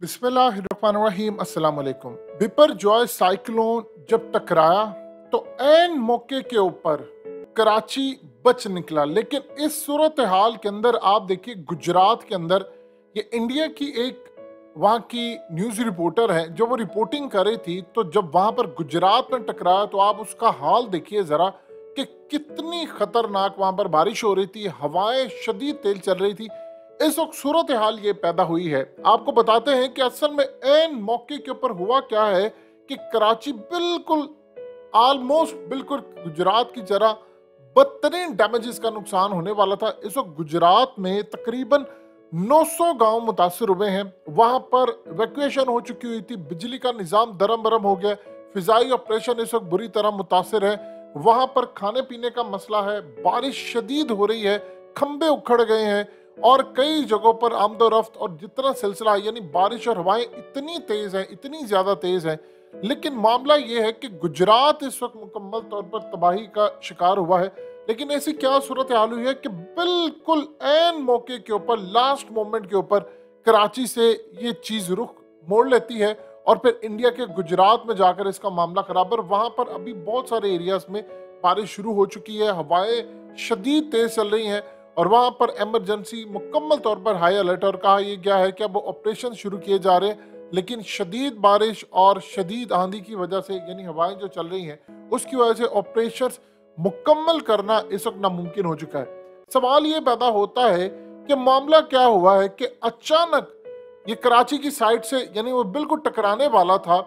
बिस्मिल्लाहिर्रहमानिर्रहीम अस्सलाम वालेकुम। बिपरजॉय साइक्लोन जब टकराया तो ऐन मौके के ऊपर कराची बच निकला, लेकिन इस सूरत हाल के अंदर आप देखिए गुजरात के अंदर ये इंडिया की एक वहाँ की न्यूज़ रिपोर्टर है जो वो रिपोर्टिंग कर रही थी, तो जब वहाँ पर गुजरात में टकराया तो आप उसका हाल देखिए ज़रा कि कितनी खतरनाक वहाँ पर बारिश हो रही थी, हवाएं शदीद तेज चल रही थी। इस वक्त सूरत हाल ये पैदा हुई है। आपको बताते हैं कि असल में एन मौके के ऊपर हुआ क्या है कि कराची बिल्कुल ऑलमोस्ट बिल्कुल गुजरात की तरह बदतरीन डैमेजेस का नुकसान होने वाला था। इस वक्त गुजरात में तकरीबन 900 गांव मुतासर हुए हैं। वहां पर इवैक्यूएशन हो चुकी हुई थी, बिजली का निजाम दरम बरम हो गया, फिजाई ऑपरेशन इस वक्त बुरी तरह मुतासर है। वहां पर खाने पीने का मसला है, बारिश शदीद हो रही है, खंबे उखड़ गए हैं और कई जगहों पर आमदोरफ्त और जितना सिलसिला यानी बारिश और हवाएं इतनी तेज हैं, इतनी ज्यादा तेज हैं। लेकिन मामला यह है कि गुजरात इस वक्त मुकम्मल तौर पर तबाही का शिकार हुआ है। लेकिन ऐसी क्या सूरत हाल हुई है कि बिल्कुल एन मौके के ऊपर लास्ट मोमेंट के ऊपर कराची से ये चीज रुख मोड़ लेती है और फिर इंडिया के गुजरात में जाकर इसका मामला खराब है। वहां पर अभी बहुत सारे एरियाज में बारिश शुरू हो चुकी है, हवाएं शदीद तेज चल रही हैं और वहां पर इमरजेंसी मुकम्मल तौर पर हाई अलर्ट और कहा यह गया है कि अब ऑपरेशन शुरू किए जा रहे हैं। लेकिन शदीद बारिश और शदीद आंधी की वजह से यानी हवाएं जो चल रही हैं उसकी वजह से ऑपरेशन मुकम्मल करना इस वक्त नामुमकिन हो चुका है। सवाल ये पैदा होता है कि मामला क्या हुआ है कि अचानक ये कराची की साइड से यानी वो बिल्कुल टकराने वाला था,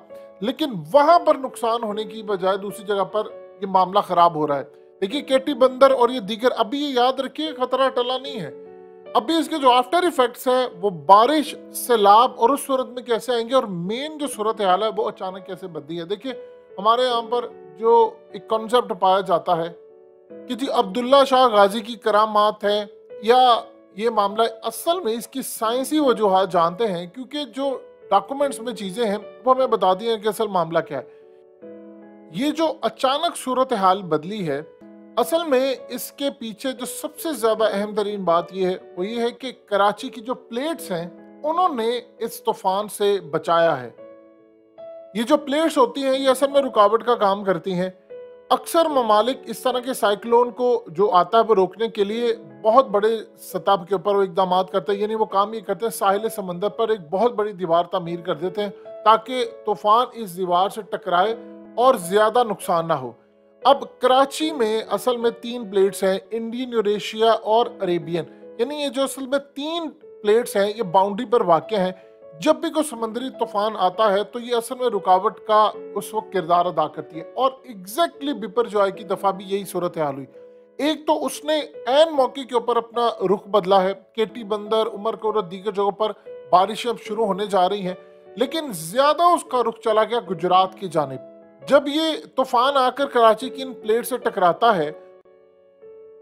लेकिन वहां पर नुकसान होने की बजाय दूसरी जगह पर ये मामला खराब हो रहा है। देखिए केटी बंदर और ये दीगर, अभी ये याद रखिए खतरा टला नहीं है। अभी इसके जो आफ्टर इफेक्ट्स है वो बारिश, सैलाब और उस सूरत में कैसे आएंगे और मेन जो सूरत हाल है वो अचानक कैसे बदली है। देखिए हमारे यहाँ पर जो एक कॉन्सेप्ट पाया जाता है कि जी अब्दुल्ला शाह गाजी की करामात है या ये मामला, असल में इसकी साइंसी वजूहात जानते हैं क्योंकि जो डॉक्यूमेंट्स में चीजें हैं वो हमें बताती हैं कि असल मामला क्या है। ये जो अचानक सूरत हाल बदली है, असल में इसके पीछे जो सबसे ज्यादा अहम तरीन बात यह है वो ये है कि कराची की जो प्लेट्स हैं उन्होंने इस तूफान से बचाया है। ये जो प्लेट्स होती हैं ये असल में रुकावट का काम करती हैं। अक्सर ममालिक इस तरह के साइक्लोन को जो आता है वो रोकने के लिए बहुत बड़े सतह के ऊपर वो इकदाम करते हैं, यानी वो काम ये करते हैं साहिल समंदर पर एक बहुत बड़ी दीवार तामीर कर देते हैं ताकि तूफान इस दीवार से टकराए और ज्यादा नुकसान ना हो। अब कराची में असल में तीन प्लेट्स हैं, इंडियन, यूरेशिया और अरेबियन, यानी ये जो असल में तीन प्लेट्स हैं ये बाउंड्री पर वाक़ हैं। जब भी कोई समुद्री तूफान आता है तो ये असल में रुकावट का उस वक्त किरदार अदा करती है और एग्जैक्टली बिपरजॉय की दफा भी यही सूरत हाल हुई। एक तो उसने एन मौके के ऊपर अपना रुख बदला है, केटी बंदर, उमरकोट और दीगर जगहों पर बारिशें अब शुरू होने जा रही हैं, लेकिन ज्यादा उसका रुख चला गया गुजरात की जानिब। जब ये तूफान आकर कराची की इन प्लेट से टकराता है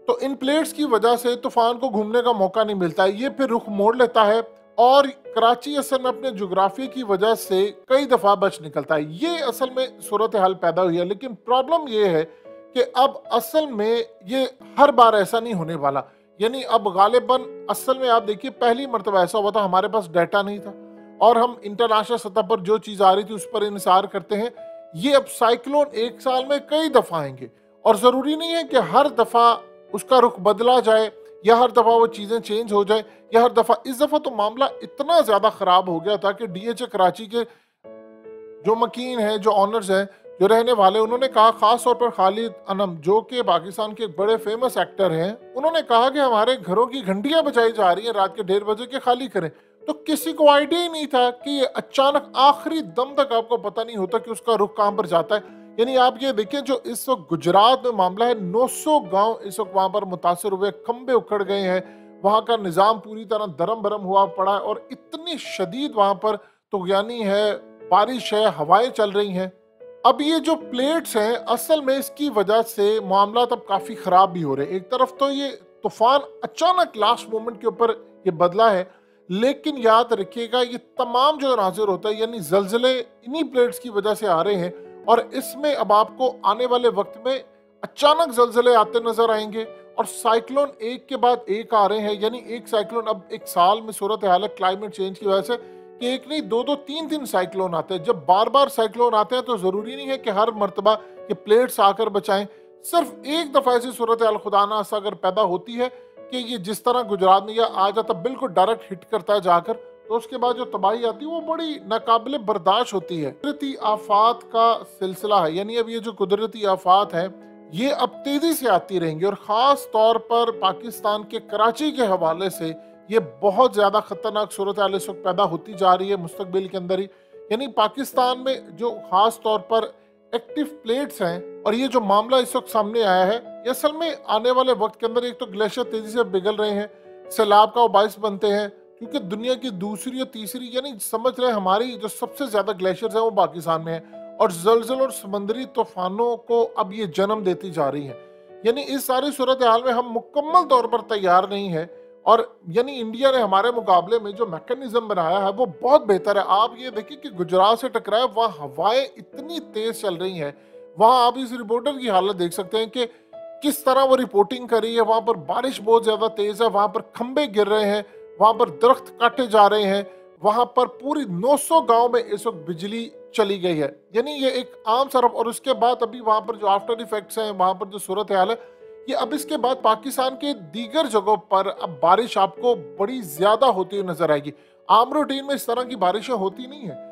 तो इन प्लेट्स की वजह से तूफान को घूमने का मौका नहीं मिलता है, ये फिर रुख मोड़ लेता है और कराची असल में अपने जोग्राफी की वजह से कई दफा बच निकलता है। ये असल में सूरत हाल पैदा हुई है। लेकिन प्रॉब्लम ये है कि अब असल में ये हर बार ऐसा नहीं होने वाला, यानी अब गालिबन असल में आप देखिए पहली मरतबा ऐसा हुआ था, हमारे पास डाटा नहीं था और हम इंटरनेशनल सतह पर जो चीज आ रही थी उस पर इंसार करते हैं। ये अब साइक्लोन एक साल में कई दफा आएंगे और जरूरी नहीं है कि हर दफा उसका रुख बदला जाए या हर दफा वो चीजें चेंज हो जाए या हर दफा। इस दफा तो मामला इतना ज्यादा खराब हो गया था कि डीएचए कराची के जो मकीन है, जो ऑनर्स हैं, जो रहने वाले, उन्होंने कहा, खास तौर पर खालिद अनम जो कि पाकिस्तान के एक बड़े फेमस एक्टर हैं, उन्होंने कहा कि हमारे घरों की घंटियां बजाई जा रही हैं रात के 1:30 बजे के खाली करें। तो किसी को आइडिया ही नहीं था कि ये अचानक आखिरी दम तक आपको पता नहीं होता कि उसका रुख कहां पर जाता है। यानी आप ये देखें जो इस वक्त गुजरात में मामला है, 900 गांव इस वक्त वहां पर मुतासर हुए, खंबे उखड़ गए हैं, वहां का निजाम पूरी तरह दरम बरम हुआ पड़ा है और इतनी शदीद वहां पर तुगयानी है, बारिश है, हवाएं चल रही हैं। अब ये जो प्लेट्स हैं असल में इसकी वजह से मामला तब काफी खराब भी हो रहे हैं। एक तरफ तो ये तूफान अचानक लास्ट मोमेंट के ऊपर ये बदला है, लेकिन याद रखिएगा ये तमाम जो नाजिर होता है यानी जलजले इन्हीं प्लेट्स की वजह से आ रहे हैं और इसमें अब आपको आने वाले वक्त में अचानक जलजले आते नजर आएंगे और साइक्लोन एक के बाद एक आ रहे हैं। यानी एक साइक्लोन अब एक साल में सूरत हाल है क्लाइमेट चेंज की वजह से कि एक नहीं दो दो तीन तीन साइक्लोन आते हैं। जब बार बार साइक्लोन आते हैं तो ज़रूरी नहीं है कि हर मरतबा कि प्लेट्स आकर बचाएं। सिर्फ एक दफ़ा ऐसी सूरत हाल खुदा ना खास्ता अगर पैदा होती है कि ये जिस तरह गुजरात में यह आ जाता बिल्कुल डायरेक्ट हिट करता है जाकर, तो उसके बाद जो तबाही आती है वो बड़ी नाकाबिले बर्दाश्त होती है। कुदरती आफात का सिलसिला है, यानी अब ये जो कुदरती आफात है ये अब तेजी से आती रहेंगी और ख़ास तौर पर पाकिस्तान के कराची के हवाले से ये बहुत ज़्यादा ख़तरनाक सूरत हाल इस वक्त पैदा होती जा रही है मुस्तकबिल के अंदर ही। यानी पाकिस्तान में जो ख़ास तौर पर एक्टिव प्लेट्स हैं और ये जो मामला इस वक्त सामने आया है, ये असल में आने वाले वक्त के अंदर एक तो ग्लेशियर तेज़ी से पिघल रहे हैं, सैलाब का वो बायस बनते हैं, क्योंकि दुनिया की दूसरी और तीसरी यानी समझ रहे हमारी जो सबसे ज़्यादा ग्लेशियर्स हैं वो पाकिस्तान में है और जलजल और समंदरी तूफानों को अब ये जन्म देती जा रही है। यानी इस सारी सूरत हाल में हम मुकम्मल तौर पर तैयार नहीं है और यानी इंडिया ने हमारे मुकाबले में जो मैकेनिज्म बनाया है वो बहुत बेहतर है। आप ये देखिए कि गुजरात से टकराए, वहाँ हवाएं इतनी तेज चल रही हैं, वहाँ आप इस रिपोर्टर की हालत देख सकते हैं कि किस तरह वो रिपोर्टिंग कर रही है। वहाँ पर बारिश बहुत ज़्यादा तेज़ है, वहाँ पर खंबे गिर रहे हैं, वहाँ पर दरख्त काटे जा रहे हैं, वहाँ पर पूरी 900 गांव में इस वक्त बिजली चली गई है। यानी ये एक आम सरफ और उसके बाद अभी वहाँ पर जो आफ्टर इफेक्ट्स हैं, वहाँ पर जो सूरत हाल है, ये अब इसके बाद पाकिस्तान के दीगर जगहों पर अब बारिश आपको बड़ी ज़्यादा होती हुई नजर आएगी। आम रूटीन में इस तरह की बारिशें होती नहीं है,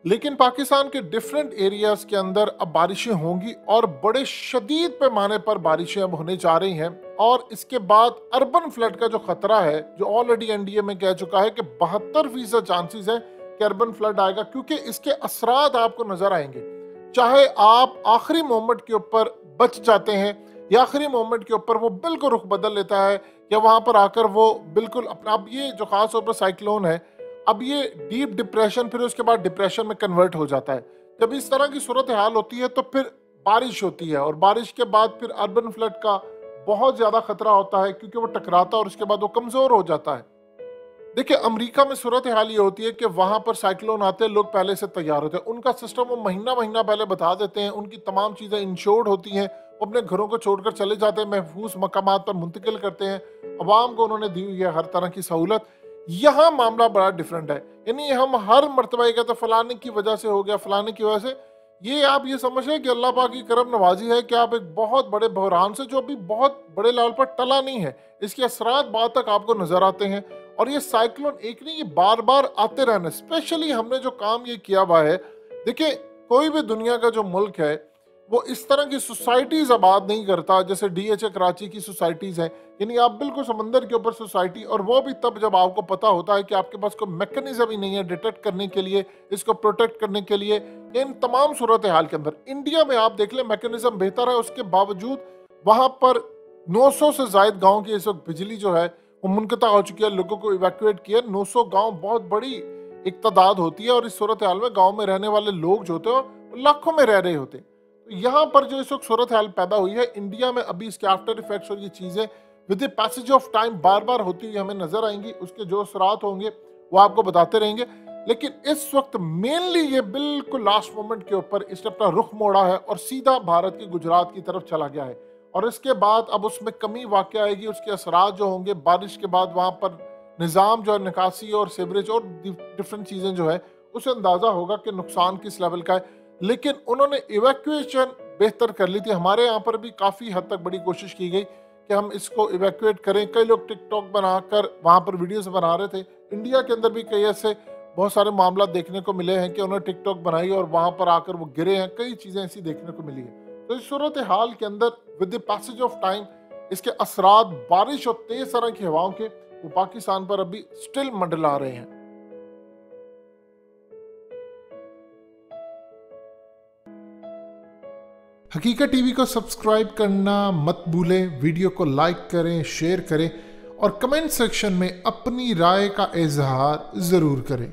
लेकिन पाकिस्तान के डिफरेंट एरियाज के अंदर अब बारिशें होंगी और बड़े शदीद पैमाने पर बारिशें अब होने जा रही हैं। और इसके बाद अर्बन फ्लड का जो खतरा है, जो ऑलरेडी एनडीए में कह चुका है कि 72% चांसेस है कि अर्बन फ्लड आएगा, क्योंकि इसके असरात आपको नजर आएंगे। चाहे आप आखिरी मोमेंट के ऊपर बच जाते हैं या आखिरी मोमेंट के ऊपर वो बिल्कुल रुख बदल लेता है या वहां पर आकर वो बिल्कुल अपना, अब ये जो खास तौर पर साइक्लोन है, अब ये डीप डिप्रेशन फिर उसके बाद डिप्रेशन में कन्वर्ट हो जाता है। जब इस तरह की सूरत हाल होती है तो फिर बारिश होती है और बारिश के बाद फिर अर्बन फ्लड का बहुत ज़्यादा खतरा होता है, क्योंकि वो टकराता है और उसके बाद वो कमज़ोर हो जाता है। देखिए अमेरिका में सूरत हाल ये होती है कि वहाँ पर साइक्लोन आते हैं, लोग पहले से तैयार होते हैं, उनका सिस्टम वो महीना महीना पहले बता देते हैं, उनकी तमाम चीज़ें इंश्योर्ड होती हैं, वो अपने घरों को छोड़कर चले जाते हैं, महफूज मकामात पर मुंतकिल करते हैं, अवाम को उन्होंने दी हुई है हर तरह की सहूलत। यहाँ मामला बड़ा डिफरेंट है, यानी हम हर मरतबा ये कहते हैं फलाने की वजह से हो गया, फलाने की वजह से। ये आप ये समझ रहे हैं कि अल्लाह पाक की करम नवाजी है कि आप एक बहुत बड़े बहरान से, जो अभी बहुत बड़े लेवल पर टला नहीं है, इसके असरात बाद तक आपको नजर आते हैं। और ये साइक्लोन एक नहीं, ये बार बार आते रहना। स्पेशली हमने जो काम ये किया हुआ है, देखिए कोई भी दुनिया का जो मुल्क है वो इस तरह की सोसाइटीज आबाद नहीं करता जैसे डीएचए कराची की सोसाइटीज हैं। यानी आप बिल्कुल समंदर के ऊपर सोसाइटी, और वो भी तब जब आपको पता होता है कि आपके पास कोई मैकेनिज्म ही नहीं है डिटेक्ट करने के लिए, इसको प्रोटेक्ट करने के लिए। इन तमाम सूरत हाल के अंदर इंडिया में आप देख लें मैकेनिज्म बेहतर है, उसके बावजूद वहां पर 900 से ज्यादा गाँव की इस वक्त बिजली जो है वो मुनक़ता हो चुकी है, लोगों को इवैक्यूएट किया। 900 गाँव बहुत बड़ी एक तादाद होती है और इस सूरत हाल में गाँव में रहने वाले लोग जो होते हैं वो लाखों में रह रहे होते हैं। तो यहाँ पर जो इस वक्त सूरत हाल पैदा हुई है इंडिया में, अभी इसके आफ्टर इफेक्ट्स और ये चीज़ें with the passage of time बार बार होती हुई हमें नजर आएंगी। उसके जो असरात होंगे वो आपको बताते रहेंगे, लेकिन इस वक्त मेनली ये बिल्कुल लास्ट मोमेंट के ऊपर इसने अपना रुख मोड़ा है और सीधा भारत की गुजरात की तरफ चला गया है। और इसके बाद अब उसमें कमी वाक़ आएगी, उसके असरात जो होंगे बारिश के बाद वहाँ पर निज़ाम जो है निकासी और सीवरेज और डिफरेंट चीज़ें जो है उसे अंदाज़ा होगा कि नुकसान किस लेवल का है। लेकिन उन्होंने इवैक्यूएशन बेहतर कर ली थी। हमारे यहाँ पर भी काफ़ी हद तक बड़ी कोशिश की गई कि हम इसको इवैक्यूएट करें। कई लोग टिकटॉक बनाकर वहाँ पर वीडियोस बना रहे थे। इंडिया के अंदर भी कई ऐसे बहुत सारे मामला देखने को मिले हैं कि उन्होंने टिकटॉक बनाई और वहाँ पर आकर वो गिरे हैं। कई चीज़ें ऐसी देखने को मिली है। तो इस सूरत हाल के अंदर with the passage of time इसके असरात बारिश और तेज तरह की हवाओं के वो पाकिस्तान पर अभी स्टिल मंडला रहे हैं। हकीकत टीवी को सब्सक्राइब करना मत भूलें, वीडियो को लाइक करें, शेयर करें और कमेंट सेक्शन में अपनी राय का इजहार ज़रूर करें।